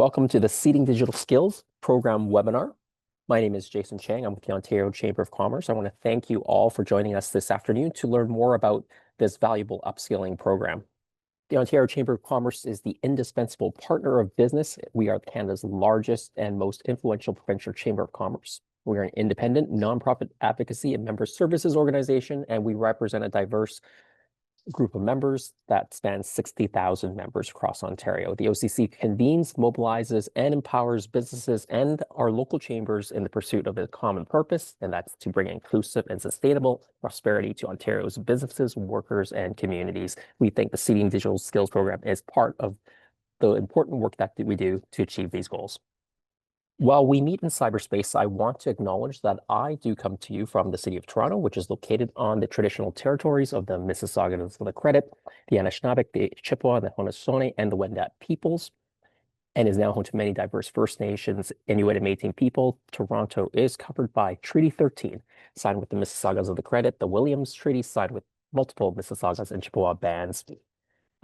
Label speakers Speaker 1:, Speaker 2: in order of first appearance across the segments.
Speaker 1: Welcome to the Seeding Digital Skills program webinar. My name is Jason Chang. I'm with the Ontario Chamber of Commerce. I want to thank you all for joining us this afternoon to learn more about this valuable upskilling program. The Ontario Chamber of Commerce is the indispensable partner of business. We are Canada's largest and most influential provincial chamber of commerce. We are an independent, nonprofit advocacy and member services organization, and we represent a diverse group of members that spans 60,000 members across Ontario. The OCC convenes, mobilizes, and empowers businesses and our local chambers in the pursuit of a common purpose, and that's to bring inclusive and sustainable prosperity to Ontario's businesses, workers, and communities. We think the Seeding Digital Skills program is part of the important work that we do to achieve these goals. While we meet in cyberspace, I want to acknowledge that I do come to you from the city of Toronto, which is located on the traditional territories of the Mississaugas of the Credit, the Anishinaabe, the Chippewa, the Haudenosaunee, and the Wendat peoples, and is now home to many diverse First Nations, Inuit, and Métis people. Toronto is covered by Treaty 13, signed with the Mississaugas of the Credit, the Williams Treaty, signed with multiple Mississaugas and Chippewa bands.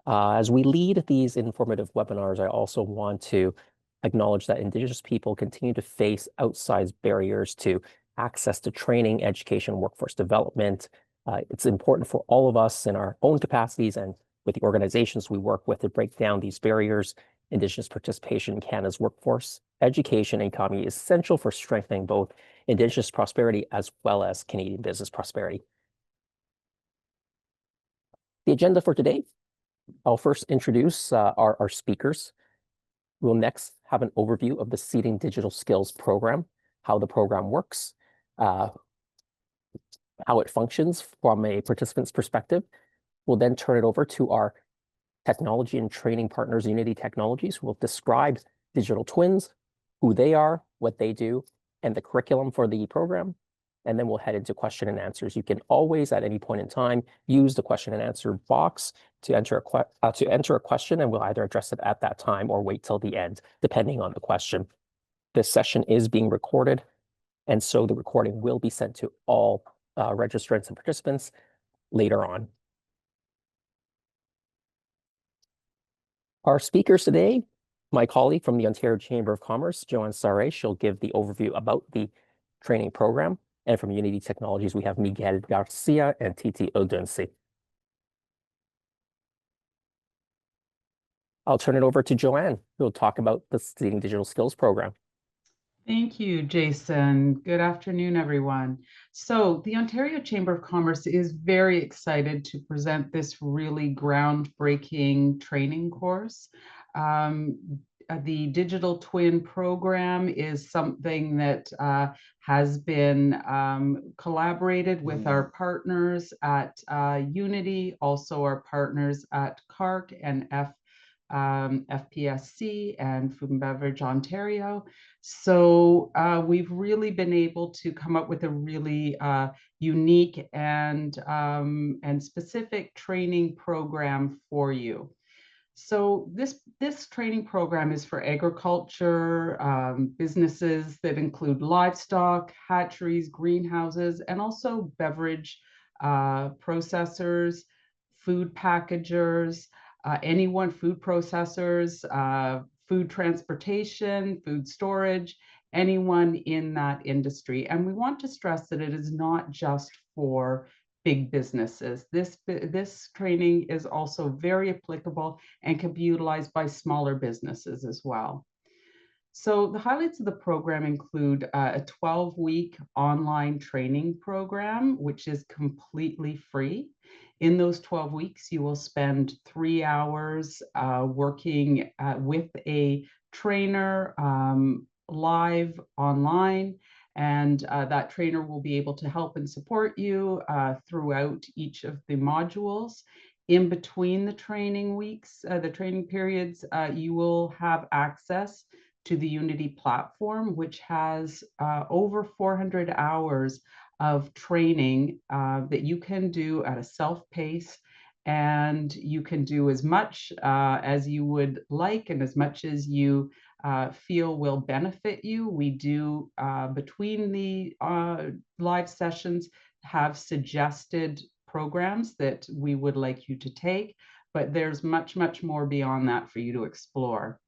Speaker 1: As we lead these informative webinars, I also want to acknowledge that Indigenous people continue to face outsized barriers to access to training, education, workforce development. It's important for all of us in our own capacities and with the organizations we work with to break down these barriers. Indigenous participation in Canada's workforce, education, and economy is essential for strengthening both Indigenous prosperity as well as Canadian business prosperity. The agenda for today, I'll first introduce our speakers. We'll next have an overview of the Seeding Digital Skills program, how the program works, how it functions from a participant's perspective. We'll then turn it over to our technology and training partners, Unity Technologies, who will describe digital twins, who they are, what they do, and the curriculum for the program. And then we'll head into question and answers. You can always, at any point in time, use the question and answer box to enter a question, and we'll either address it at that time or wait till the end, depending on the question. This session is being recorded, and so the recording will be sent to all registrants and participants later on. Our speakers today, my colleague from the Ontario Chamber of Commerce, Joanne Sarre, she'll give the overview about the training program. And from Unity Technologies, we have Miguel Garcia and Titi Odunsi. I'll turn it over to Joanne, who will talk about the Seeding Digital Skills program.
Speaker 2: Thank you, Jason. Good afternoon, everyone. So the Ontario Chamber of Commerce is very excited to present this really groundbreaking training course. The Digital Twin program is something that has been collaborated with our partners at Unity, also our partners at CAHRC and FPSC and Food and Beverage Ontario. So we've really been able to come up with a really unique and specific training program for you. So this training program is for agriculture, businesses that include livestock, hatcheries, greenhouses, and also beverage processors, food packagers, food processors, food transportation, food storage, anyone in that industry. And we want to stress that it is not just for big businesses. This training is also very applicable and can be utilized by smaller businesses as well. So the highlights of the program include a 12-week online training program, which is completely free. In those 12 weeks, you will spend 3 hours working with a trainer live online, and that trainer will be able to help and support you throughout each of the modules. In between the training weeks, the training periods, you will have access to the Unity platform, which has over 400 hours of training that you can do at a self-pace, and you can do as much as you would like and as much as you feel will benefit you. We do, between the live sessions, have suggested programs that we would like you to take, but there's much, much more beyond that for you to explore.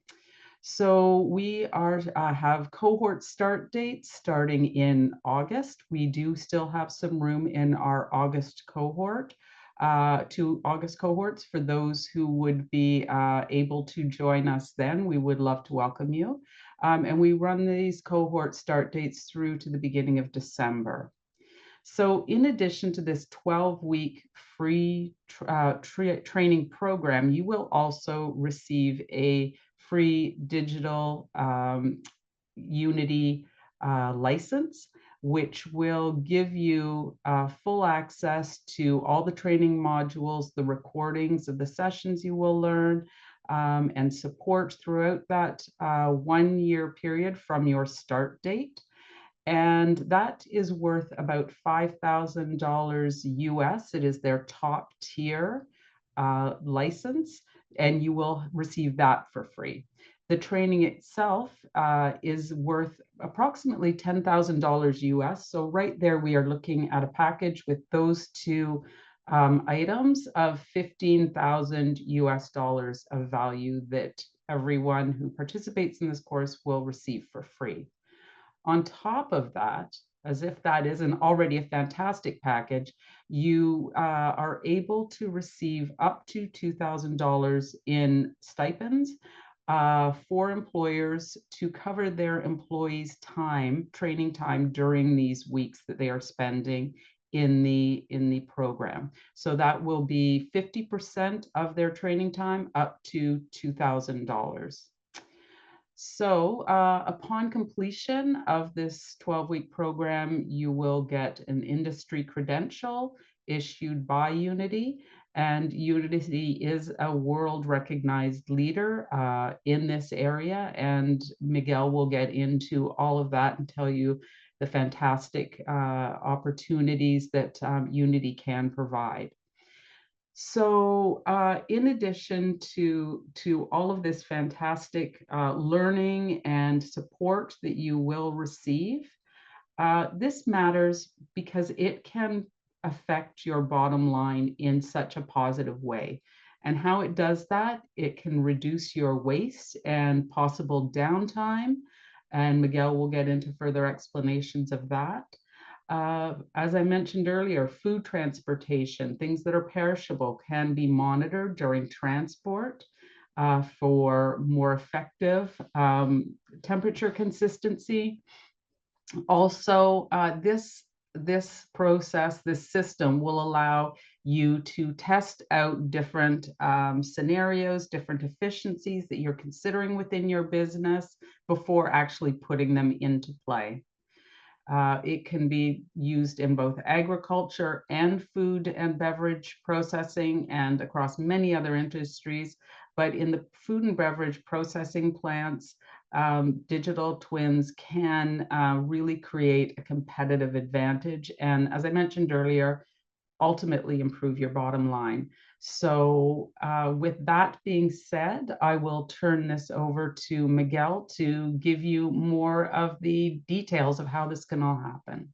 Speaker 2: So we are have cohort start dates starting in August. We do still have some room in our August cohort, 2 August cohorts for those who would be able to join us then. We would love to welcome you. And we run these cohort start dates through to the beginning of December. So in addition to this 12-week free training program, you will also receive a free digital Unity license, which will give you full access to all the training modules, the recordings of the sessions you will learn, and support throughout that 1 year period from your start date. And that is worth about $5,000 US. It is their top tier license, and you will receive that for free. The training itself is worth approximately $10,000 US. So right there, we are looking at a package with those two items of 15,000 US dollars of value that everyone who participates in this course will receive for free. On top of that, as if that isn't already a fantastic package, you are able to receive up to $2,000 in stipends for employers to cover their employees' time, training time during these weeks that they are spending in the program. So that will be 50% of their training time up to $2,000. So upon completion of this 12-week program, you will get an industry credential issued by Unity. And Unity is a world recognized leader in this area. And Miguel will get into all of that and tell you the fantastic opportunities that Unity can provide. So in addition to all of this fantastic learning and support that you will receive, this matters because it can affect your bottom line in such a positive way. And how it does that, it can reduce your waste and possible downtime. And Miguel will get into further explanations of that. As I mentioned earlier, food transportation, things that are perishable can be monitored during transport for more effective temperature consistency. Also, this process, this system will allow you to test out different scenarios, different efficiencies that you're considering within your business before actually putting them into play. It can be used in both agriculture and food and beverage processing and across many other industries. But in the food and beverage processing plants, digital twins can really create a competitive advantage. And as I mentioned earlier, ultimately improve your bottom line. So with that being said, I will turn this over to Miguel to give you more of the details of how this can all happen.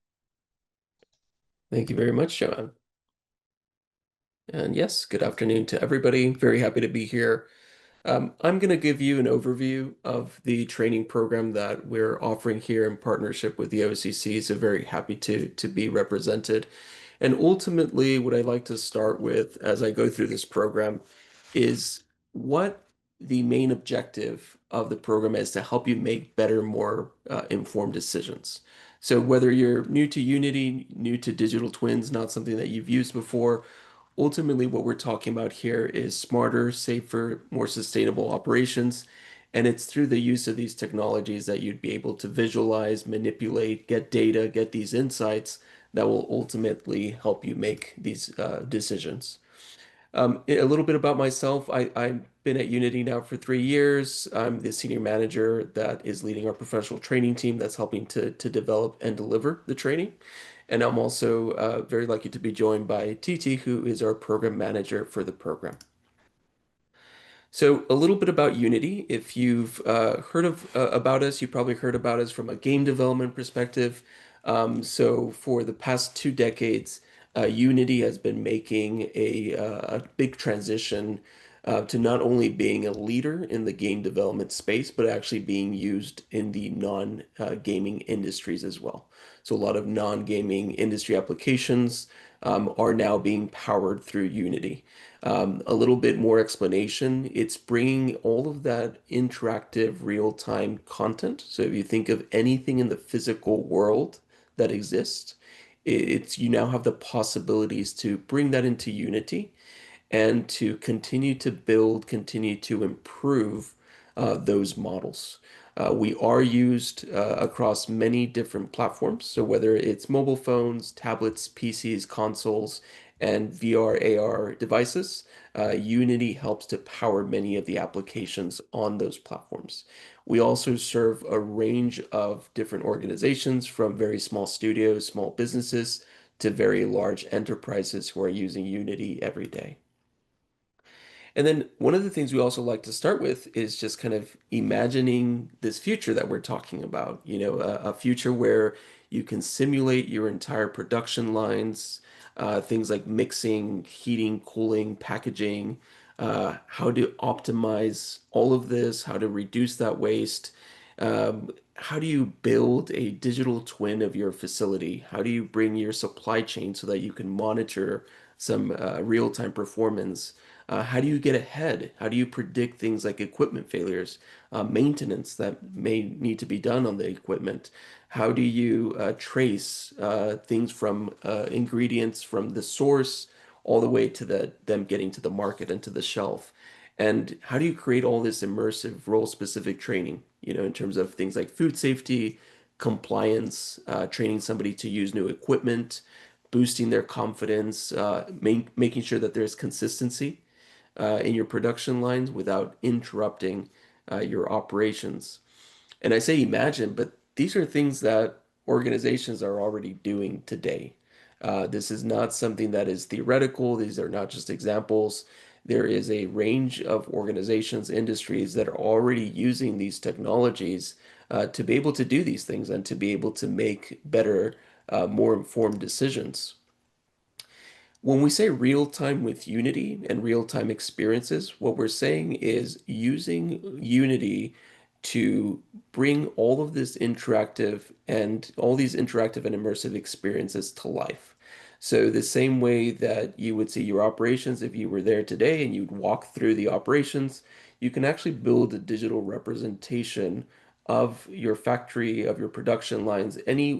Speaker 3: Thank you very much, Joanne. And yes, good afternoon to everybody. Very happy to be here. I'm going to give you an overview of the training program that we're offering here in partnership with the OCC. So very happy to be represented. And ultimately, what I'd like to start with as I go through this program is what the main objective of the program is to help you make better, more informed decisions. So whether you're new to Unity, new to digital twins, not something that you've used before, ultimately what we're talking about here is smarter, safer, more sustainable operations. And it's through the use of these technologies that you'd be able to visualize, manipulate, get data, get these insights that will ultimately help you make these decisions. A little bit about myself. I've been at Unity now for 3 years. I'm the senior manager that is leading our professional training team that's helping to develop and deliver the training. And I'm also very lucky to be joined by Titi, who is our program manager for the program. So a little bit about Unity. If you've heard of about us, you probably heard about us from a game development perspective. So for the past 2 decades, Unity has been making a big transition to not only being a leader in the game development space, but actually being used in the non-gaming industries as well. So a lot of non-gaming industry applications are now being powered through Unity. A little bit more explanation, it's bringing all of that interactive real-time content. So if you think of anything in the physical world that exists, it's you now have the possibilities to bring that into Unity and to continue to build, continue to improve those models. We are used across many different platforms. So whether it's mobile phones, tablets, PCs, consoles, and VR, AR devices, Unity helps to power many of the applications on those platforms. We also serve a range of different organizations from very small studios, small businesses, to very large enterprises who are using Unity every day. And then one of the things we also like to start with is just kind of imagining this future that we're talking about, a future where you can simulate your entire production lines, things like mixing, heating, cooling, packaging, how to optimize all of this, how to reduce that waste. How do you build a digital twin of your facility? How do you bring your supply chain so that you can monitor some real-time performance? How do you get ahead? How do you predict things like equipment failures, maintenance that may need to be done on the equipment? How do you trace things from ingredients from the source all the way to them getting to the market and to the shelf? And how do you create all this immersive role-specific training, in terms of things like food safety, compliance, training somebody to use new equipment, boosting their confidence, making sure that there's consistency in your production lines without interrupting your operations. And I say imagine, but these are things that organizations are already doing today. This is not something that is theoretical. These are not just examples. There is a range of organizations, industries that are already using these technologies to be able to do these things and to be able to make better, more informed decisions. When we say real time with Unity and real time experiences, what we're saying is using Unity to bring all of this interactive and all these interactive and immersive experiences to life. So the same way that you would see your operations if you were there today and you'd walk through the operations, you can actually build a digital representation of your factory, of your production lines,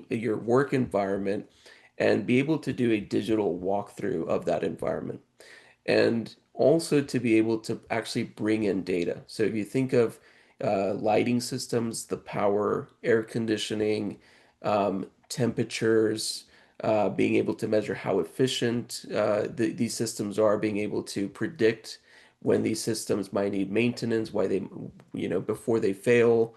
Speaker 3: your work environment, and be able to do a digital walkthrough of that environment. And also to be able to actually bring in data. So if you think of lighting systems, the power, air conditioning, temperatures, being able to measure how efficient these systems are, being able to predict when these systems might need maintenance, why they, before they fail,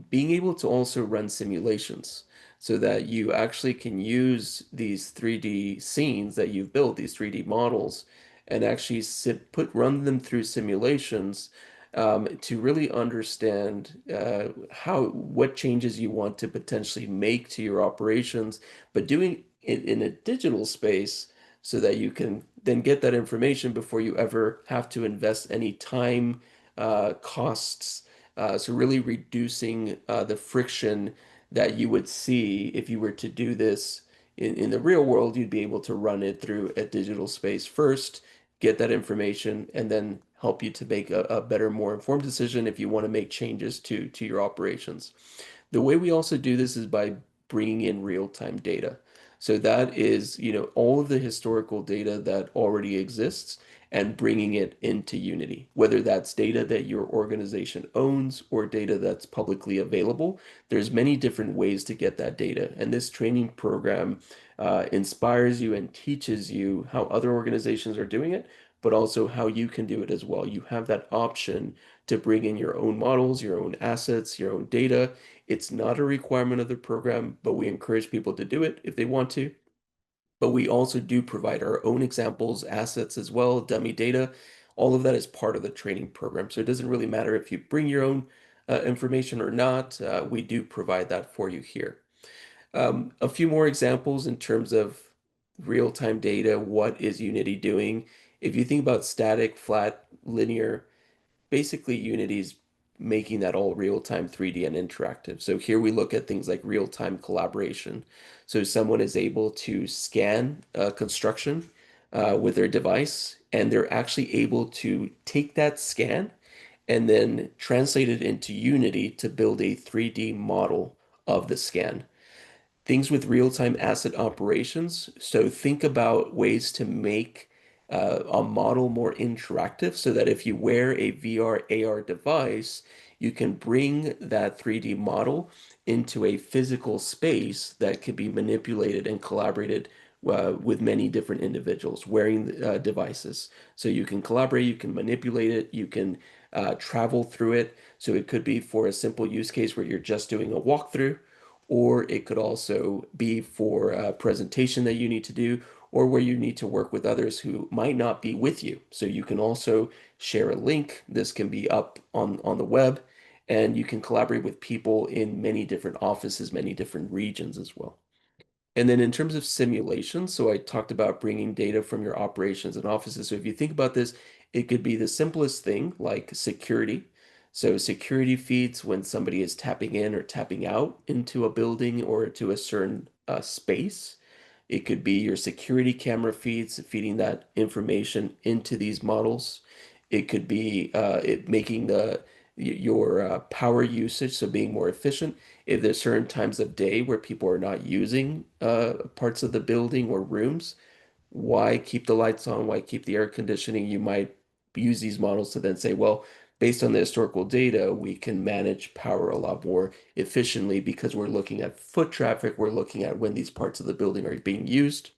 Speaker 3: being able to also run simulations so that you actually can use these 3D scenes that you've built, these 3D models, and actually run them through simulations to really understand what changes you want to potentially make to your operations, but doing it in a digital space so that you can then get that information before you ever have to invest any time, costs. So really reducing the friction that you would see if you were to do this in the real world. You'd be able to run it through a digital space first, get that information, and then help you to make a better, more informed decision if you want to make changes to your operations. The way we also do this is by bringing in real-time data. So that is, all of the historical data that already exists and bringing it into Unity, whether that's data that your organization owns or data that's publicly available. There's many different ways to get that data. And this training program inspires you and teaches you how other organizations are doing it, but also how you can do it as well. You have that option to bring in your own models, your own assets, your own data. It's not a requirement of the program, but we encourage people to do it if they want to. But we also do provide our own examples, assets as well, dummy data. All of that is part of the training program. So it doesn't really matter if you bring your own information or not. We do provide that for you here. A few more examples in terms of real-time data. What is Unity doing? If you think about static, flat, linear, basically Unity's making that all real-time 3D and interactive. So here we look at things like real-time collaboration. So someone is able to scan construction with their device, and they're actually able to take that scan and then translate it into Unity to build a 3D model of the scan. Things with real-time asset operations. So think about ways to make a model more interactive so that if you wear a VR AR device, you can bring that 3D model into a physical space that could be manipulated and collaborated with many different individuals wearing devices. So you can collaborate, you can manipulate it, you can travel through it. So it could be for a simple use case where you're just doing a walkthrough, or it could also be for a presentation that you need to do, or where you need to work with others who might not be with you. So you can also share a link. This can be up on the web, and you can collaborate with people in many different offices, many different regions as well. And then in terms of simulation, so I talked about bringing data from your operations and offices. So if you think about this, it could be the simplest thing like security. So security feeds when somebody is tapping in or tapping out into a building or to a certain space. It could be your security camera feeds, feeding that information into these models. It could be it making your power usage, so being more efficient. If there's certain times of day where people are not using parts of the building or rooms, why keep the lights on? Why keep the air conditioning? You might use these models to then say, well, based on the historical data, we can manage power a lot more efficiently because we're looking at foot traffic, we're looking at when these parts of the building are being used.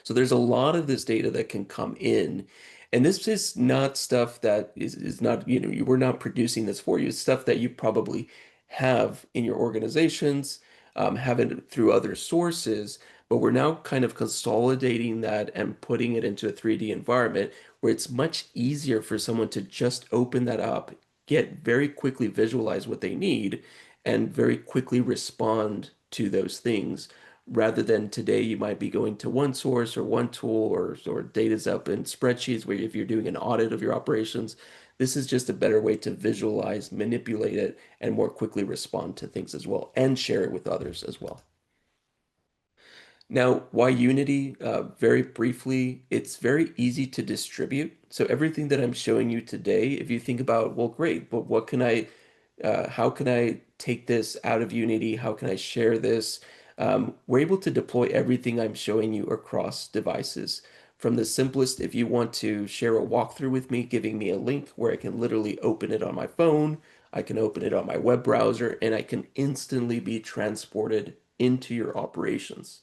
Speaker 3: So there's a lot of this data that can come in. And this is not stuff that is not, we're not producing this for you. It's stuff that you probably have in your organizations, have it through other sources, but we're now kind of consolidating that and putting it into a 3D environment where it's much easier for someone to just open that up, get very quickly visualize what they need, and very quickly respond to those things rather than today you might be going to one source or one tool or data's up in spreadsheets where if you're doing an audit of your operations, this is just a better way to visualize, manipulate it, and more quickly respond to things as well and share it with others as well. Now, why Unity? Very briefly, it's very easy to distribute. So everything that I'm showing you today, if you think about, well, great, but how can I take this out of Unity? How can I share this? We're able to deploy everything I'm showing you across devices. From the simplest, if you want to share a walkthrough with me, giving me a link where I can literally open it on my phone, I can open it on my web browser, and I can instantly be transported into your operations.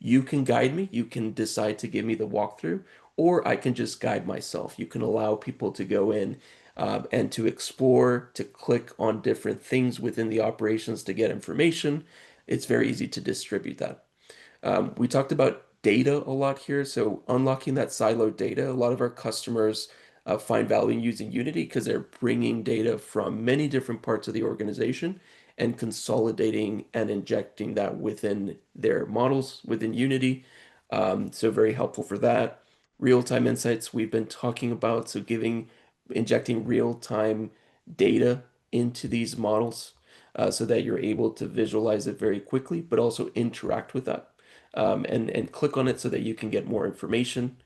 Speaker 3: You can guide me, you can decide to give me the walkthrough, or I can just guide myself. You can allow people to go in and to explore, to click on different things within the operations to get information. It's very easy to distribute that. We talked about data a lot here. So unlocking that siloed data, a lot of our customers find value in using Unity because they're bringing data from many different parts of the organization and consolidating and injecting that within their models within Unity. So very helpful for that. Real-time insights we've been talking about. So injecting real-time data into these models so that you're able to visualize it very quickly, but also interact with that and click on it so that you can get more information.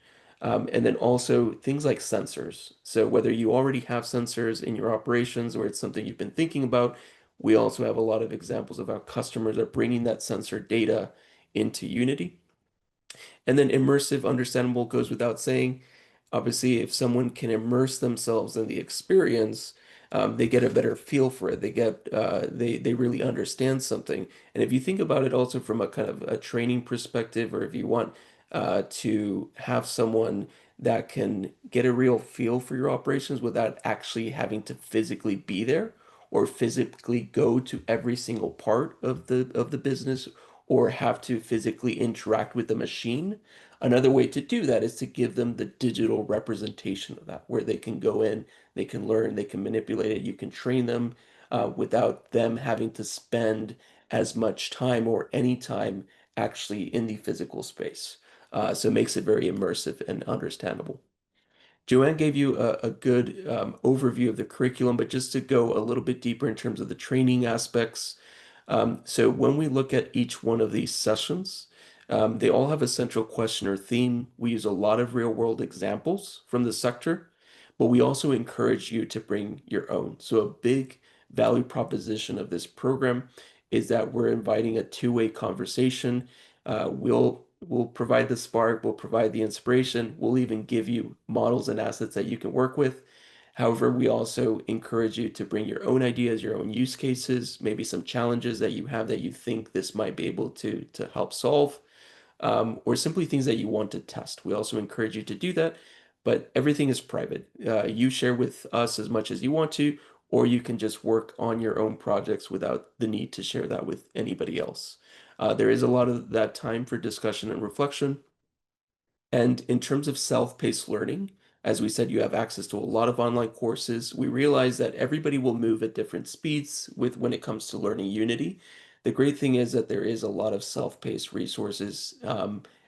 Speaker 3: And then also things like sensors. So whether you already have sensors in your operations or it's something you've been thinking about, we also have a lot of examples of how customers are bringing that sensor data into Unity. And then immersive, understandable goes without saying. Obviously, if someone can immerse themselves in the experience, they get a better feel for it. They really understand something. And if you think about it also from a kind of a training perspective, or if you want to have someone that can get a real feel for your operations without actually having to physically be there or physically go to every single part of the business or have to physically interact with the machine. Another way to do that is to give them the digital representation of that, where they can go in, they can learn, they can manipulate it, you can train them without them having to spend as much time or any time actually in the physical space. So it makes it very immersive and understandable. Joanne gave you a good overview of the curriculum, but just to go a little bit deeper in terms of the training aspects. So when we look at each one of these sessions, they all have a central question or theme. We use a lot of real world examples from the sector, but we also encourage you to bring your own. So a big value proposition of this program is that we're inviting a two-way conversation. We'll provide the spark, we'll provide the inspiration, we'll even give you models and assets that you can work with. However, we also encourage you to bring your own ideas, your own use cases, maybe some challenges that you have that you think this might be able to help solve, or simply things that you want to test. We also encourage you to do that, but everything is private. You share with us as much as you want to, or you can just work on your own projects without the need to share that with anybody else. There is a lot of that time for discussion and reflection. And in terms of self-paced learning, as we said, you have access to a lot of online courses. We realize that everybody will move at different speeds with when it comes to learning Unity. The great thing is that there is a lot of self-paced resources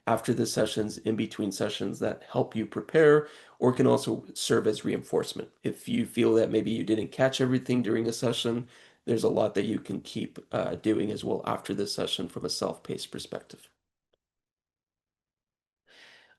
Speaker 3: after the sessions, in between sessions that help you prepare or can also serve as reinforcement. If you feel that maybe you didn't catch everything during a session, there's a lot that you can keep doing as well after the session from a self-paced perspective.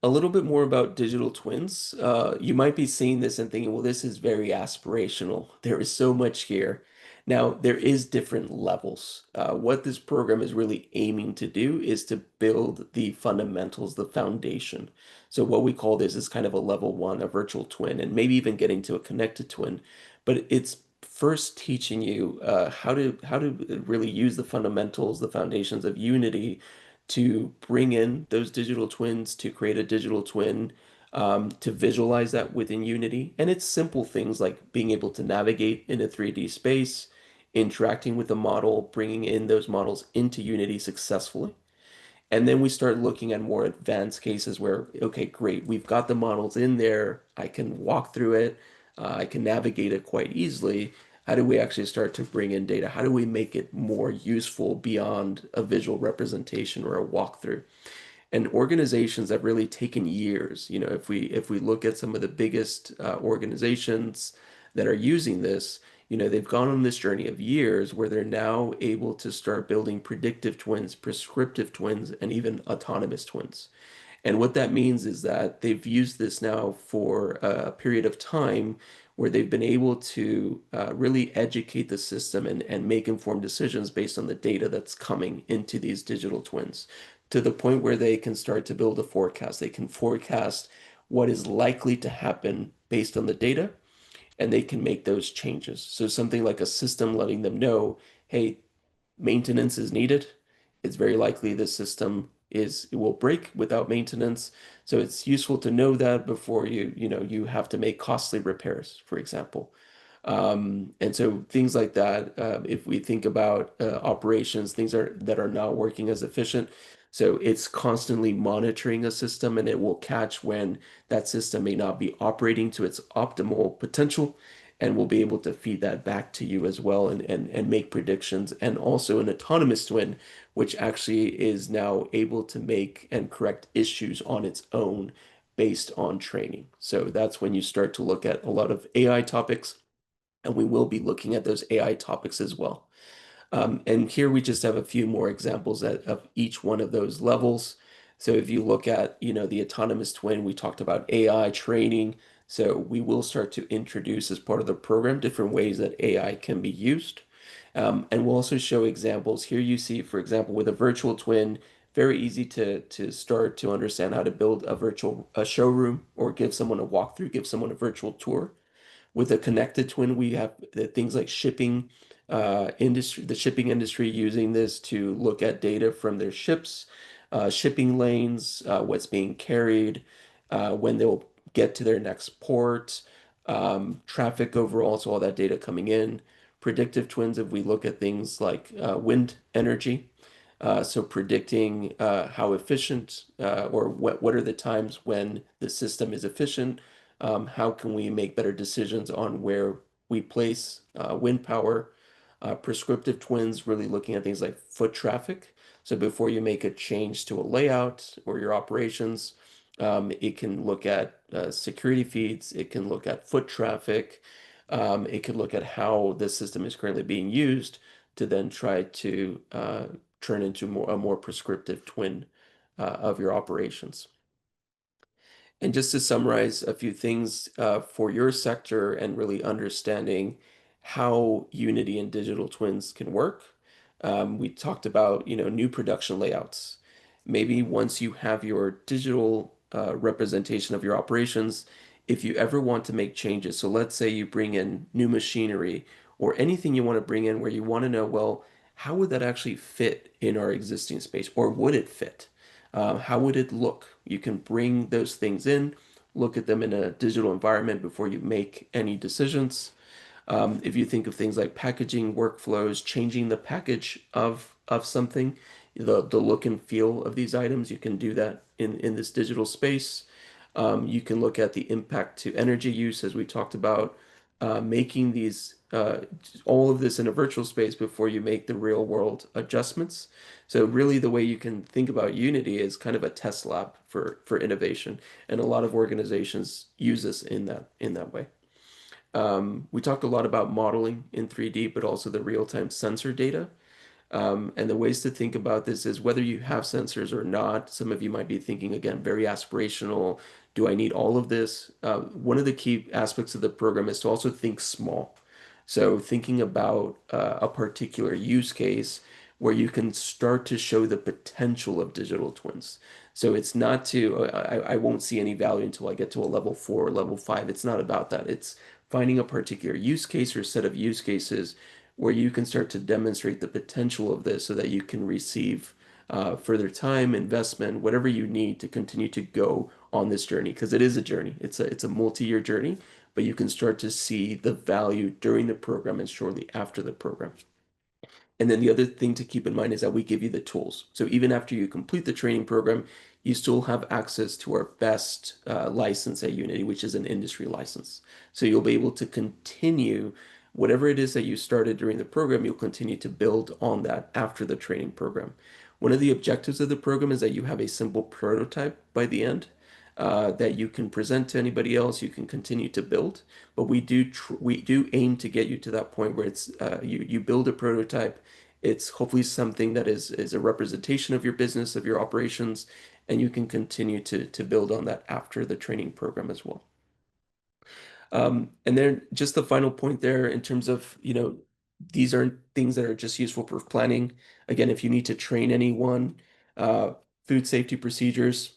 Speaker 3: A little bit more about digital twins. You might be seeing this and thinking, well, this is very aspirational. There is so much here. Now, there is different levels. What this program is really aiming to do is to build the fundamentals, the foundation. So what we call this is kind of a level one, a virtual twin, and maybe even getting to a connected twin. But it's first teaching you how to really use the fundamentals, the foundations of Unity to bring in those digital twins, to create a digital twin, to visualize that within Unity. And it's simple things like being able to navigate in a 3D space, interacting with the model, bringing in those models into Unity successfully. And then we start looking at more advanced cases where, okay, great, we've got the models in there. I can walk through it. I can navigate it quite easily. How do we actually start to bring in data? How do we make it more useful beyond a visual representation or a walkthrough? And organizations have really taken years. You know, if we look at some of the biggest organizations that are using this, you know, they've gone on this journey of years where they're now able to start building predictive twins, prescriptive twins, and even autonomous twins. And what that means is that they've used this now for a period of time where they've been able to really educate the system and make informed decisions based on the data that's coming into these digital twins to the point where they can start to build a forecast. They can forecast what is likely to happen based on the data, and they can make those changes. So something like a system letting them know, hey, maintenance is needed. It's very likely the system it will break without maintenance. So it's useful to know that before you have to make costly repairs, for example. And so things like that, if we think about operations, that are not working as efficient. So it's constantly monitoring a system and it will catch when that system may not be operating to its optimal potential and we'll be able to feed that back to you as well and make predictions. And also an autonomous twin, which actually is now able to make and correct issues on its own based on training. So that's when you start to look at a lot of AI topics, and we will be looking at those AI topics as well. And here we just have a few more examples of each one of those levels. So if you look at, the autonomous twin, we talked about AI training. So we will start to introduce as part of the program different ways that AI can be used. And we'll also show examples. Here you see, for example, with a virtual twin, very easy to start to understand how to build a showroom or give someone a walkthrough, give someone a virtual tour. With a connected twin, we have things like shipping industry, the shipping industry using this to look at data from their ships, shipping lanes, what's being carried, when they'll get to their next port, traffic overall, so all that data coming in. Predictive twins, if we look at things like wind energy, so predicting how efficient or what are the times when the system is efficient, how can we make better decisions on where we place wind power, prescriptive twins, really looking at things like foot traffic. So before you make a change to a layout or your operations, It can look at security feeds. It can look at foot traffic. It can look at how the system is currently being used to then try to turn into a more prescriptive twin of your operations. And just to summarize a few things for your sector and really understanding how Unity and digital twins can work, we talked about, new production layouts. Maybe once you have your digital representation of your operations, if you ever want to make changes, so let's say you bring in new machinery or anything you want to bring in where you want to know, well, how would that actually fit in our existing space, or would it fit? How would it look? You can bring those things in, look at them in a digital environment before you make any decisions. If you think of things like packaging workflows, changing the package of something, the look and feel of these items, you can do that in this digital space. You can look at the impact to energy use, as we talked about, making these all of this in a virtual space before you make the real world adjustments. So really, the way you can think about Unity is kind of a test lab for innovation, and a lot of organizations use this in that way. We talked a lot about modeling in 3D, but also the real-time sensor data. And the ways to think about this is whether you have sensors or not. Some of you might be thinking, again, very aspirational. Do I need all of this? One of the key aspects of the program is to also think small. So thinking about a particular use case where you can start to show the potential of digital twins. So it's not I won't see any value until I get to a level 4 or level 5. It's not about that. It's finding a particular use case or set of use cases where you can start to demonstrate the potential of this so that you can receive further time, investment, whatever you need to continue to go on this journey. Because it is a journey. It's a multi-year journey, but you can start to see the value during the program and shortly after the program. And then the other thing to keep in mind is that we give you the tools. So even after you complete the training program, you still have access to our best license at Unity, which is an industry license. So you'll be able to continue whatever it is that you started during the program, you'll continue to build on that after the training program. One of the objectives of the program is that you have a simple prototype by the end that you can present to anybody else, you can continue to build. But we do aim to get you to that point where it's you build a prototype. It's hopefully something that is a representation of your business, of your operations, and you can continue to build on that after the training program as well. And then just the final point there in terms of, these are things that are just useful for planning. Again, if you need to train anyone, uh, food safety procedures,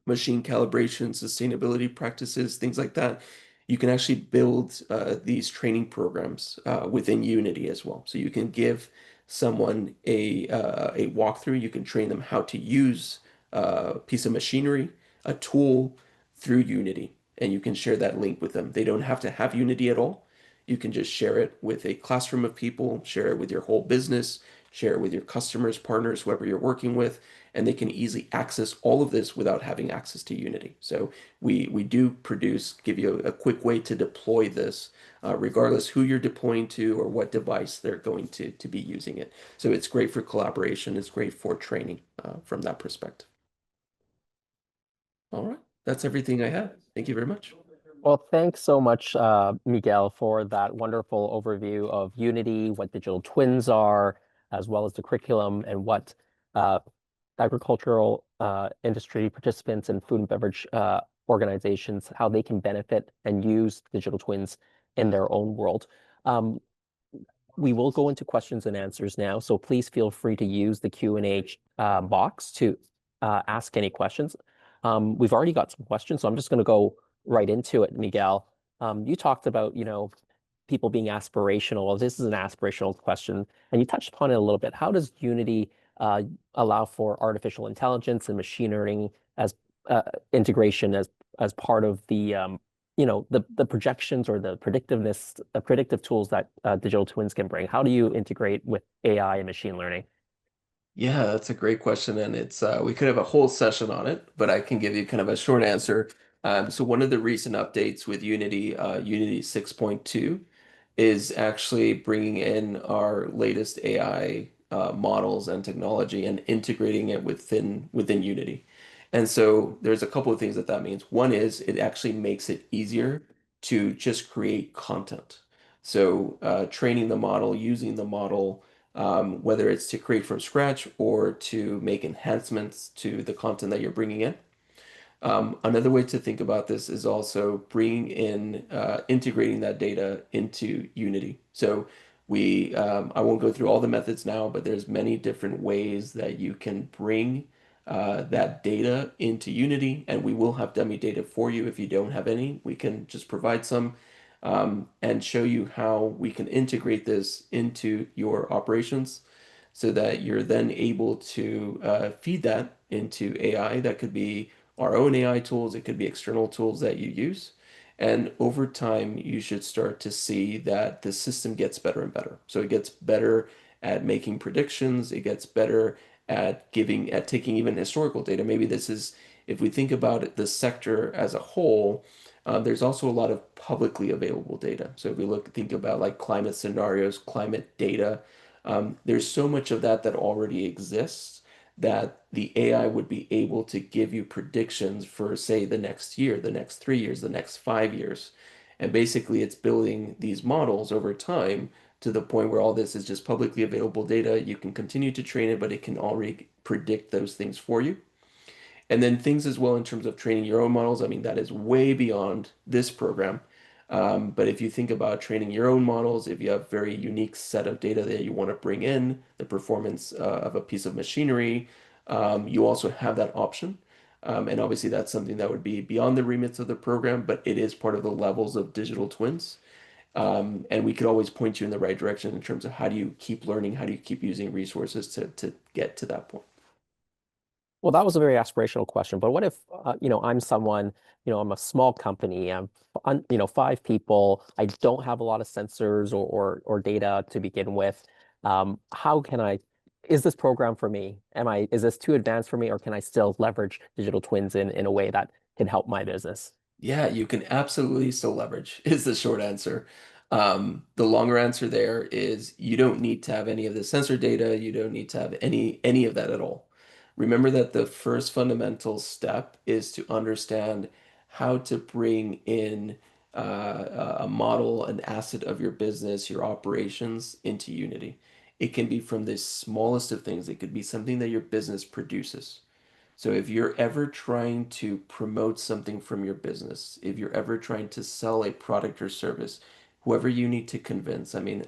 Speaker 3: machine calibration, sustainability practices, things like that, you can actually build these training programs within Unity as well. So you can give someone a walkthrough. You can train them how to use a piece of machinery, a tool through Unity, and you can share that link with them. They don't have to have Unity at all. You can just share it with a classroom of people, share it with your whole business, share it with your customers, partners, whoever you're working with, and they can easily access all of this without having access to Unity. So we do give you a quick way to deploy this, regardless who you're deploying to or what device they're going to be using it. So it's great for collaboration. It's great for training from that perspective. All right, that's everything I have. Thank you very much.
Speaker 1: Well, thanks so much, Miguel, for that wonderful overview of Unity, what digital twins are, as well as the curriculum and what uh, agricultural industry participants and food and beverage organizations, how they can benefit and use digital twins in their own world. Um, we will go into questions and answers now, so please feel free to use the Q&A box to ask any questions. We've already got some questions, so I'm just going to go right into it, Miguel. You talked about, people being aspirational. This is an aspirational question, and you touched upon it a little bit. How does Unity allow for artificial intelligence and machine learning as integration as part of the projections or the predictive tools that digital twins can bring? How do you integrate with AI and machine learning?
Speaker 3: Yeah, that's a great question, and it's we could have a whole session on it, but I can give you kind of a short answer. So one of the recent updates with Unity, Unity 6.2, is actually bringing in our latest AI models and technology and integrating it within Unity. And so there's a couple of things that that means. One is it actually makes it easier to just create content. So training the model, using the model, whether it's to create from scratch or to make enhancements to the content that you're bringing in. Another way to think about this is also bringing in, integrating that data into Unity. So I won't go through all the methods now, but there's many different ways that you can bring that data into Unity, and we will have dummy data for you if you don't have any. We can just provide some, and show you how we can integrate this into your operations so that you're then able to feed that into AI. That could be our own AI tools, it could be external tools that you use. And over time, you should start to see that the system gets better and better. So it gets better at making predictions, it gets better at taking even historical data. Maybe this is, if we think about it, the sector as a whole, there's also a lot of publicly available data. So if we think about like climate scenarios, climate data, there's so much of that that already exists that the AI would be able to give you predictions for, say, the next year, the next 3 years, the next 5 years. And basically, it's building these models over time to the point where all this is just publicly available data. You can continue to train it, but it can already predict those things for you. And then things as well in terms of training your own models. I mean, that is way beyond this program. But if you think about training your own models, if you have very unique set of data that you want to bring in, the performance of a piece of machinery, you also have that option. And obviously, that's something that would be beyond the remits of the program, but it is part of the levels of digital twins. And we could always point you in the right direction in terms of how do you keep learning, how do you keep using resources to get to that point.
Speaker 1: Well, that was a very aspirational question, but what if, I'm someone, I'm a small company, five people, I don't have a lot of sensors or data to begin with. How can is this program for me? Is this too advanced for me, or can I still leverage digital twins in a way that can help my business?
Speaker 3: Yeah, you can absolutely still leverage, is the short answer. The longer answer there is you don't need to have any of the sensor data. You don't need to have any of that at all. Remember that the first fundamental step is to understand how to bring in a model, an asset of your business, your operations into Unity. It can be from the smallest of things. It could be something that your business produces. So if you're ever trying to promote something from your business, if you're ever trying to sell a product or service, whoever you need to convince, I mean,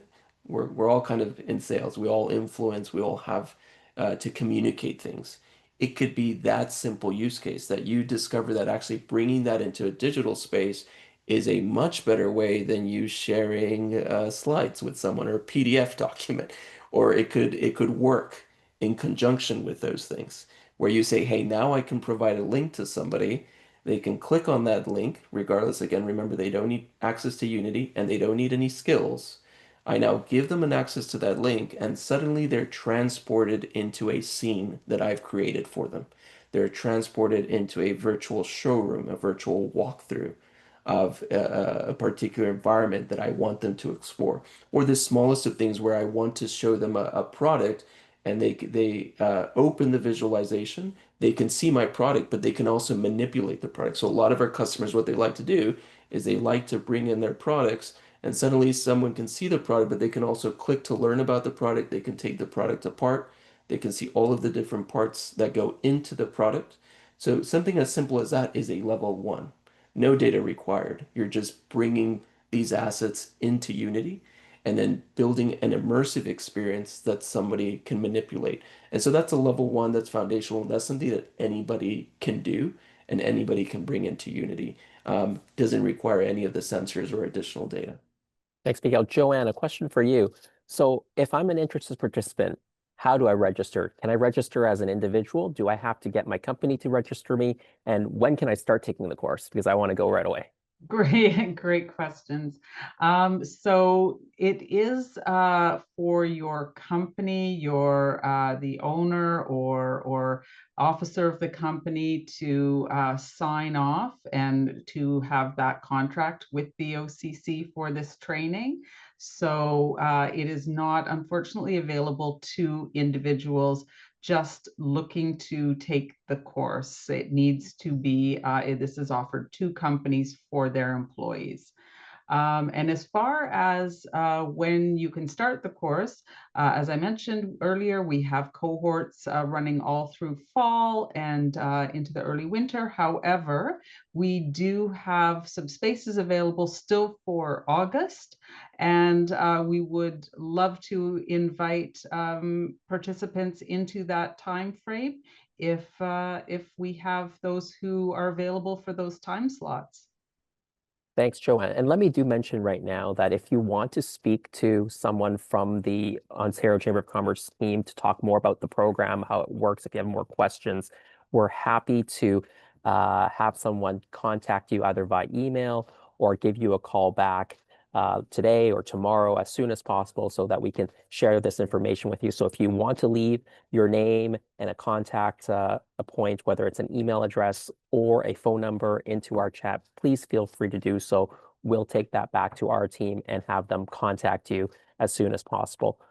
Speaker 3: we're all kind of in sales. We all influence, we all have to communicate things. It could be that simple use case that you discover that actually bringing that into a digital space is a much better way than you sharing slides with someone or a PDF document, or it could work in conjunction with those things where you say, hey, now I can provide a link to somebody. They can click on that link, regardless. Again, remember, they don't need access to Unity and they don't need any skills. I now give them an access to that link, and suddenly they're transported into a scene that I've created for them. They're transported into a virtual showroom, a virtual walkthrough of a particular environment that I want them to explore, or the smallest of things where I want to show them a product and they open the visualization. They can see my product, but they can also manipulate the product. So a lot of our customers, what they like to do is they like to bring in their products, and suddenly someone can see the product, but they can also click to learn about the product. They can take the product apart. They can see all of the different parts that go into the product. So something as simple as that is a level one. No data required. You're just bringing these assets into Unity and then building an immersive experience that somebody can manipulate. And so that's a level one that's foundational. That's something that anybody can do and anybody can bring into Unity. Doesn't require any of the sensors or additional data.
Speaker 1: Thanks, Miguel. Joanne, a question for you. So if I'm an interested participant, how do I register? Can I register as an individual? Do I have to get my company to register me? And when can I start taking the course? Because I want to go right away.
Speaker 2: Great, great questions. So it is for your company, the owner or officer of the company to sign off and to have that contract with the OCC for this training. So it is not, unfortunately, available to individuals just looking to take the course. It needs to be, this is offered to companies for their employees. And as far as when you can start the course, as I mentioned earlier, we have cohorts running all through fall and into the early winter. However, we do have some spaces available still for August, and we would love to invite participants into that time frame if we have those who are available for those time slots.
Speaker 1: Thanks, Joanne. And let me do mention right now that if you want to speak to someone from the Ontario Chamber of Commerce team to talk more about the program, how it works, if you have more questions, we're happy to have someone contact you either by email or give you a call back today or tomorrow as soon as possible so that we can share this information with you. So if you want to leave your name and a contact a point, whether it's an email address or a phone number into our chat, please feel free to do so. We'll take that back to our team and have them contact you as soon as possible.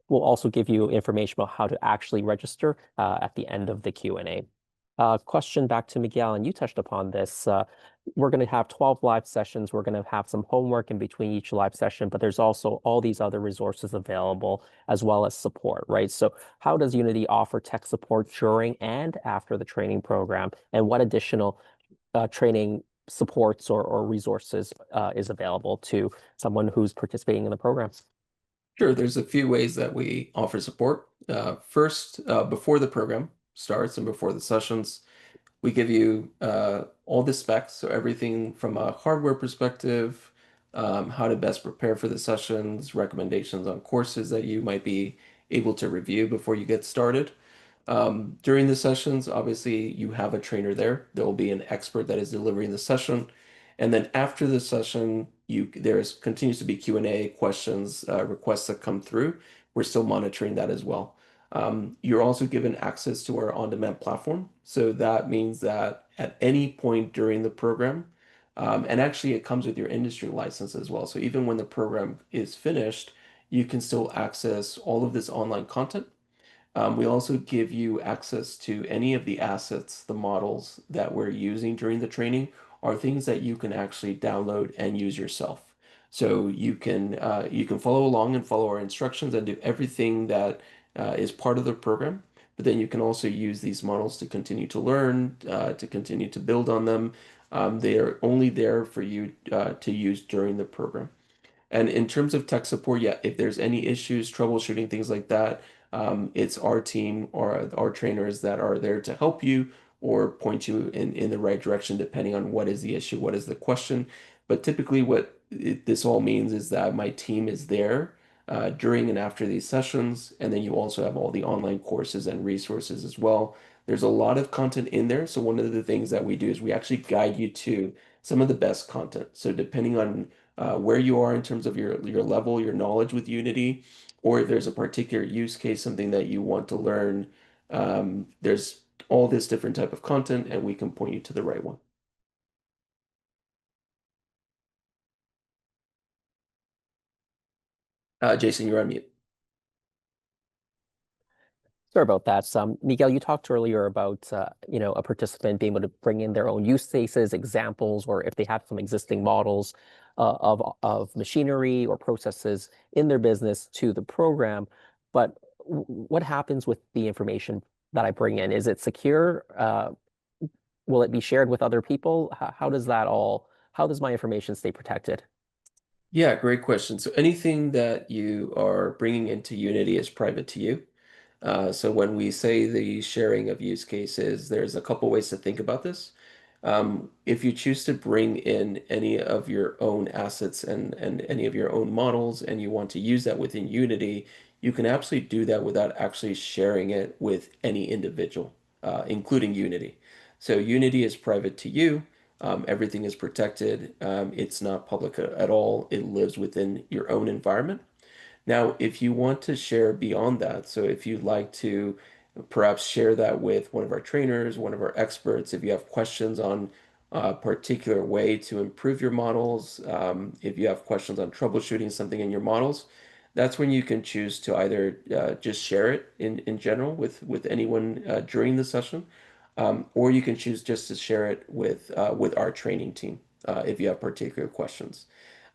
Speaker 1: We'll also give you information about how to actually register at the end of the Q&A. Question back to Miguel, and you touched upon this. We're going to have 12 live sessions. We're going to have some homework in between each live session, but there's also all these other resources available as well as support, right? So how does Unity offer tech support during and after the training program? And what additional training supports or resources is available to someone who's participating in the program?
Speaker 3: Sure, there's a few ways that we offer support. First, before the program starts and before the sessions, we give you all the specs, so everything from a hardware perspective, how to best prepare for the sessions, recommendations on courses that you might be able to review before you get started. During the sessions, obviously, you have a trainer there. There will be an expert that is delivering the session. And then after the session, there's continues to be Q&A, questions, requests that come through. We're still monitoring that as well. You're also given access to our on-demand platform. So that means that at any point during the program, and actually it comes with your industry license as well. So even when the program is finished, you can still access all of this online content. We also give you access to any of the assets, the models that we're using during the training are things that you can actually download and use yourself. So you can follow along and follow our instructions and do everything that is part of the program. But then you can also use these models to continue to learn, to continue to build on them. They are only there for you to use during the program. And in terms of tech support, yeah, if there's any issues, troubleshooting, things like that, it's our team or our trainers that are there to help you or point you in the right direction, depending on what is the issue, what is the question. But typically, this all means is that my team is there during and after these sessions, and then you also have all the online courses and resources as well. There's a lot of content in there. So one of the things that we do is we actually guide you to some of the best content. So depending on where you are in terms of your level, your knowledge with Unity, or if there's a particular use case, something that you want to learn, there's all this different type of content, and we can point you to the right one. Jason, you're on mute.
Speaker 1: Sorry about that. Miguel, you talked earlier about a participant being able to bring in their own use cases, examples, or if they have some existing models of machinery or processes in their business to the program. But what happens with the information that I bring in? Is it secure? Will it be shared with other people? How does my information stay protected?
Speaker 3: Yeah, great question. So anything that you are bringing into Unity is private to you. So when we say the sharing of use cases, there's a couple ways to think about this. If you choose to bring in any of your own assets and any of your own models and you want to use that within Unity, you can absolutely do that without actually sharing it with any individual, including Unity. So Unity is private to you. Everything is protected. It's not public at all. It lives within your own environment. Now, if you want to share beyond that, so if you'd like to perhaps share that with one of our trainers, one of our experts, if you have questions on a particular way to improve your models, if you have questions on troubleshooting something in your models, that's when you can choose to either just share it in general with anyone during the session, or you can choose just to share it with our training team if you have particular questions.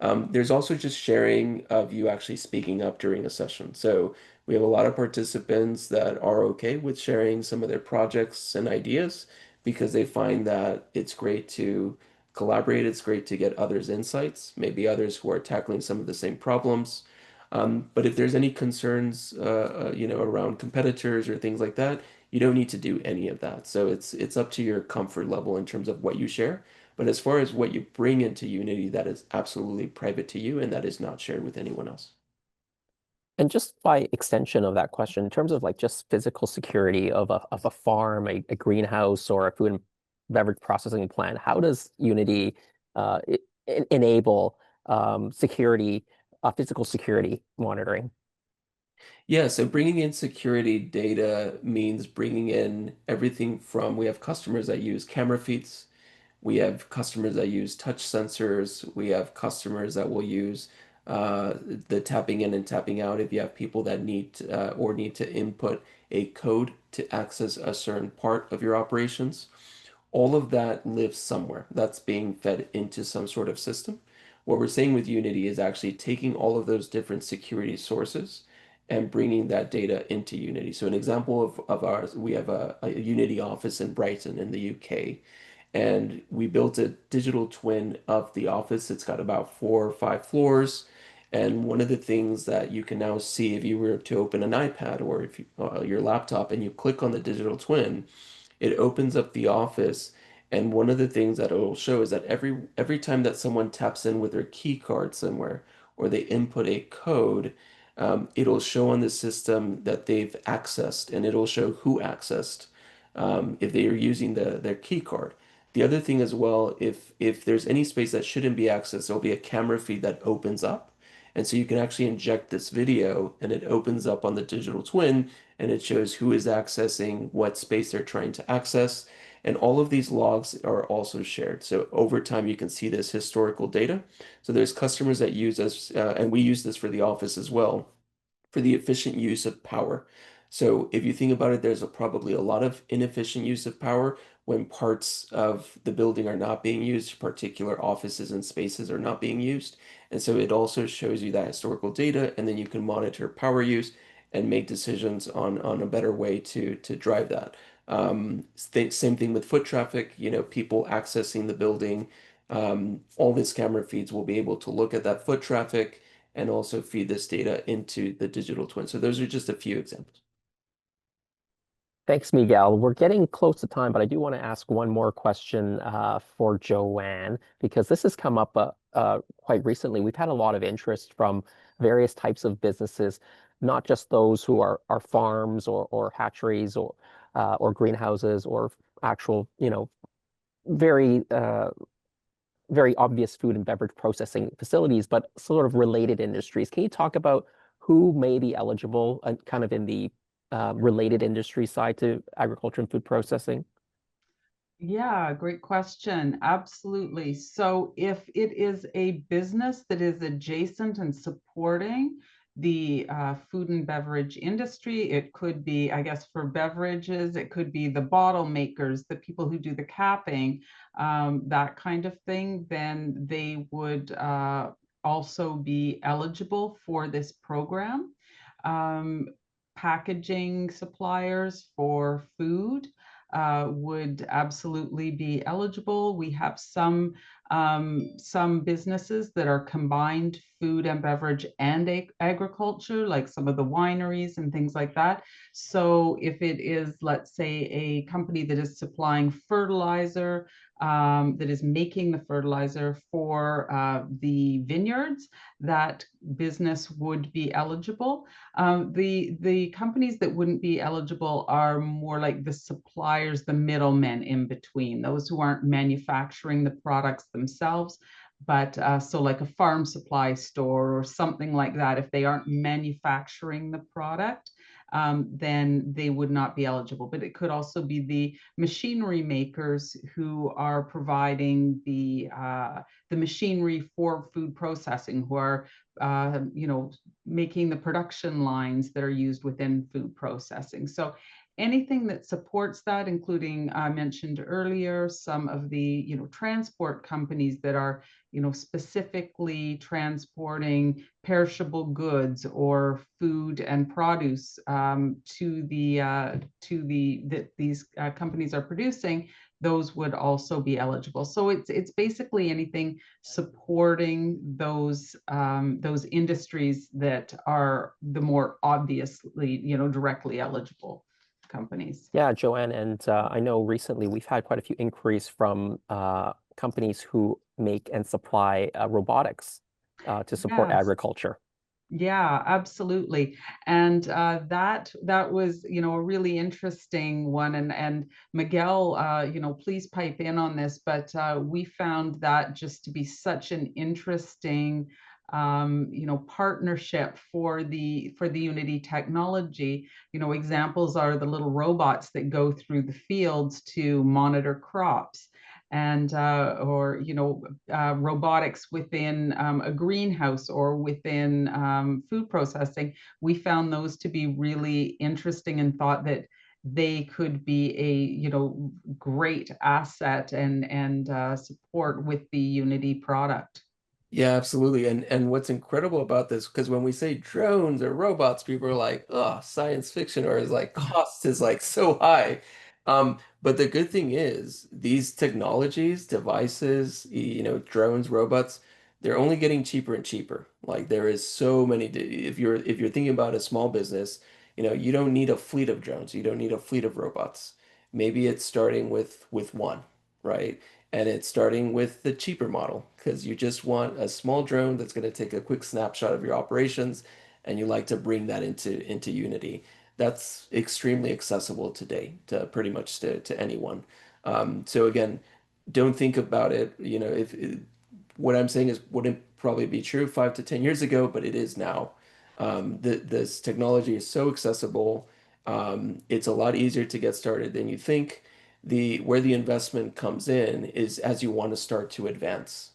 Speaker 3: There's also just sharing of you actually speaking up during a session. So we have a lot of participants that are okay with sharing some of their projects and ideas because they find that it's great to collaborate, it's great to get others' insights, maybe others who are tackling some of the same problems. But if there's any concerns, around competitors or things like that, you don't need to do any of that. So it's up to your comfort level in terms of what you share. But as far as what you bring into Unity, that is absolutely private to you and that is not shared with anyone else.
Speaker 1: And just by extension of that question, in terms of like just physical security of a farm, a greenhouse, or a food and beverage processing plant, how does Unity enable security, physical security monitoring?
Speaker 3: Yeah, so bringing in security data means bringing in everything from, we have customers that use camera feeds. We have customers that use touch sensors. We have customers that will use the tapping in and tapping out if you have people that need to input a code to access a certain part of your operations. All of that lives somewhere. That's being fed into some sort of system. What we're saying with Unity is actually taking all of those different security sources and bringing that data into Unity. So an example of ours, we have a Unity office in Brighton in the UK, and we built a digital twin of the office. It's got about 4 or 5 floors. And one of the things that you can now see if you were to open an iPad or if you, your laptop and you click on the digital twin, it opens up the office. And one of the things that it'll show is that every time that someone taps in with their key card somewhere or they input a code, it'll show on the system that they've accessed and it'll show who accessed if they are using their key card. The other thing as well, if there's any space that shouldn't be accessed, there'll be a camera feed that opens up. And so you can actually inject this video and it opens up on the digital twin and it shows who is accessing what space they're trying to access. And all of these logs are also shared. So over time, you can see this historical data. So there's customers that use us, and we use this for the office as well, for the efficient use of power. So if you think about it, there's probably a lot of inefficient use of power when parts of the building are not being used, particular offices and spaces are not being used. And so it also shows you that historical data, and then you can monitor power use and make decisions on a better way to drive that. Same thing with foot traffic, people accessing the building. All these camera feeds will be able to look at that foot traffic and also feed this data into the digital twin. So those are just a few examples.
Speaker 1: Thanks, Miguel. We're getting close to time, but I do want to ask one more question for Joanne, because this has come up quite recently. We've had a lot of interest from various types of businesses, not just those who are farms or hatcheries or greenhouses or actual, very very obvious food and beverage processing facilities, but sort of related industries. Can you talk about who may be eligible kind of in the related industry side to agriculture and food processing?
Speaker 2: Yeah, great question. Absolutely. So if it is a business that is adjacent and supporting the food and beverage industry, it could be, I guess, for beverages, it could be the bottle makers, the people who do the capping, that kind of thing, then they would also be eligible for this program. Um, Packaging suppliers for food would absolutely be eligible. We have some businesses that are combined food and beverage and agriculture, like some of the wineries and things like that. So if it is, let's say, a company that is supplying fertilizer, that is making the fertilizer for the vineyards, that business would be eligible. The companies that wouldn't be eligible are more like the suppliers, the middlemen in between, those who aren't manufacturing the products themselves. But so like a farm supply store or something like that, if they aren't manufacturing the product, then they would not be eligible. But it could also be the machinery makers who are providing the machinery for food processing, who are making the production lines that are used within food processing. So anything that supports that, including I mentioned earlier, some of the transport companies that are specifically transporting perishable goods or food and produce to these companies are producing, those would also be eligible. So it's basically anything supporting those industries that are the more obviously directly eligible companies.
Speaker 1: Yeah, Joanne, and I know recently we've had quite a few inquiries from companies who make and supply robotics to support
Speaker 2: Yes.
Speaker 1: agriculture.
Speaker 2: Yeah, absolutely. And that was, a really interesting one. And Miguel, please pipe in on this, but we found that just to be such an interesting, partnership for the Unity technology. Examples are the little robots that go through the fields to monitor crops, and or robotics within a greenhouse or within food processing. We found those to be really interesting and thought that they could be a great asset and support with the Unity product.
Speaker 3: Yeah, absolutely. And what's incredible about this, because when we say drones or robots, people are like, oh, science fiction, or is like cost is like so high. But the good thing is these technologies, devices, drones, robots, they're only getting cheaper and cheaper. Like there is so many, if you're thinking about a small business, you don't need a fleet of drones, you don't need a fleet of robots. Maybe it's starting with one, right? And it's starting with the cheaper model because you just want a small drone that's going to take a quick snapshot of your operations and you like to bring that into Unity. That's extremely accessible today to pretty much to anyone. So again, don't think about it, if what I'm saying is wouldn't probably be true 5 to 10 years ago, but it is now. This technology is so accessible. It's a lot easier to get started than you think. Where the investment comes in is as you want to start to advance.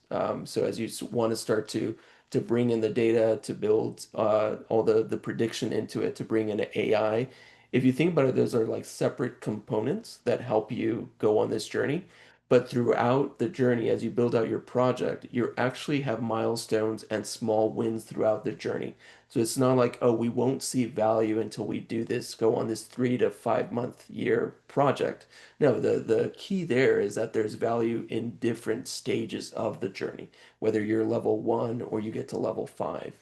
Speaker 3: So as you want to start to bring in the data, to build all the prediction into it, to bring in AI. If you think about it, those are like separate components that help you go on this journey. But throughout the journey, as you build out your project, you actually have milestones and small wins throughout the journey. So it's not like, oh, we won't see value until we do this, go on this 3 to 5 month year project. No, the key there is that there's value in different stages of the journey, whether you're level 1 or you get to level 5.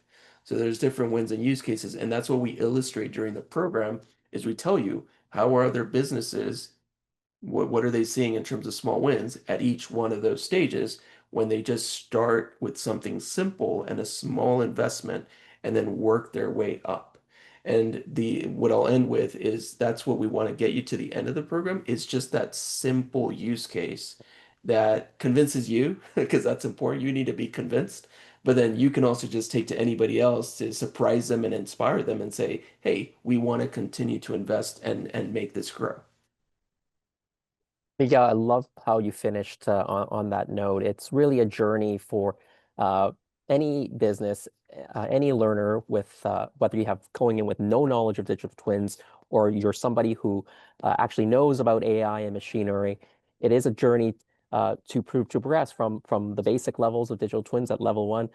Speaker 3: So there's different wins and use cases, and that's what we illustrate during the program is we tell you how are other businesses, what are they seeing in terms of small wins at each one of those stages when they just start with something simple and a small investment and then work their way up. And the what I'll end with is that's what we want to get you to the end of the program. It's just that simple use case that convinces you, because that's important. You need to be convinced. But then you can also just take to anybody else to surprise them and inspire them and say, hey, we want to continue to invest and make this grow.
Speaker 1: Yeah, I love how you finished on that note. It's really a journey for uh, any business, any learner with whether you have going in with no knowledge of digital twins or you're somebody who actually knows about AI and machinery. It is a journey to progress from the basic levels of digital twins at level 1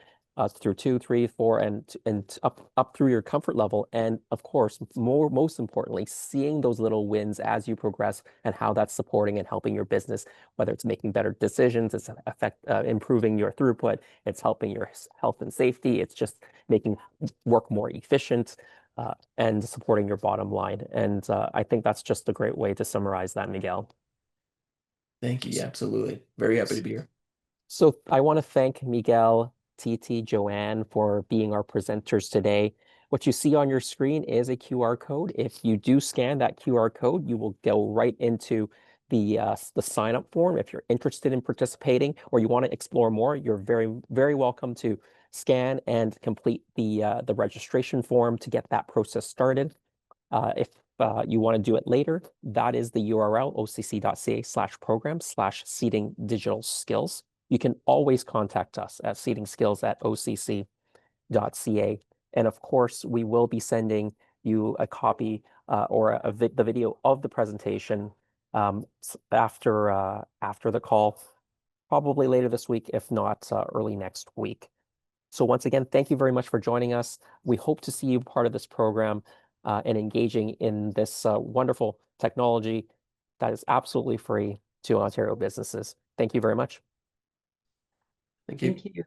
Speaker 1: through 2, 3, 4, and up through your comfort level. And of course, most importantly, seeing those little wins as you progress and how that's supporting and helping your business, whether it's making better decisions, it's improving your throughput, it's helping your health and safety, it's just making work more efficient. And supporting your bottom line. And I think that's just a great way to summarize that, Miguel.
Speaker 3: Thank you. Yeah, absolutely. Very happy to be here.
Speaker 1: So I want to thank Miguel, TT, Joanne for being our presenters today. What you see on your screen is a QR code. If you do scan that QR code, you will go right into the sign up form. If you're interested in participating or you want to explore more, you're very, very welcome to scan and complete the registration form to get that process started. If you want to do it later, that is the URL, occ.ca/program/seeding digital skills. You can always contact us at seedingskills@occ.ca. And of course, we will be sending you a copy or the video of the presentation after the call, probably later this week, if not early next week. So once again, thank you very much for joining us. We hope to see you part of this program and engaging in this wonderful technology that is absolutely free to Ontario businesses. Thank you very much.
Speaker 3: Thank you.
Speaker 2: Thank you.